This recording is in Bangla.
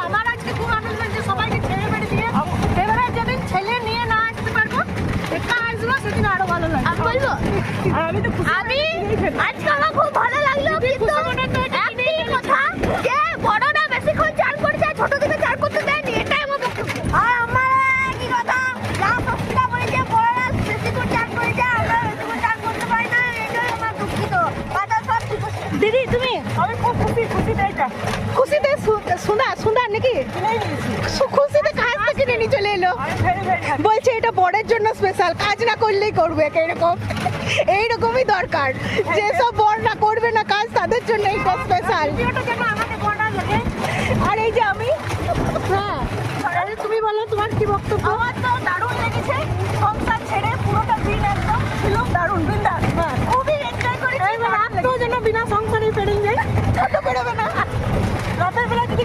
আমার আজকে খুব আনন্দ হচ্ছে, সবাইকে ছেড়ে বেড়ে দিয়ে এবারে যেদিন ছেলে নিয়ে না আসতে পারবো একা আসবো সেদিন আরো ভালো লাগবে। আমি বলবো আমি তো আমি আজকে আমার খুব ভালো লাগলো, কিন্তু একটাই কথা যে বড়রা বেশিক্ষণ চান করছে, ছোট থেকে চান করতে দেয়নি, এটাই আমার বক্তব্য। আর আমার কি কথা, যা সস্তা বলেছে বড়রা বেশিক্ষণ চান করেছে, আমরা বেশিক্ষণ চান করতে পারি না, এটাই আমার দুঃখিত। কথা সব ঠিক আছে। দিদি তুমি, আমি খুব খুশিতে এটা খুশিতে সুন্দর নাকি খুশিতে কাজ থেকে নিয়ে চলে এলো, বলছে এটা বড়ের জন্য স্পেশাল, কাজ না করলেই করবে এরকম, এইরকমই দরকার, যেসব বড় না করবে না কাজ তাদের জন্য এইটা স্পেশাল। আর এই যে আমি, হ্যাঁ তুমি বলো তোমার কি বক্তব্য? আমার তো দারুণ লেগেছে, সংসার ছেড়ে পুরোটা দিন একদম ছিল দারুণ বিন্দাস, খুবই এনজয় করেছি। রাত তো যেন বিনা সংসারে পেরিয়ে যায়, কত বেরোবে না রাতের বেলা যদি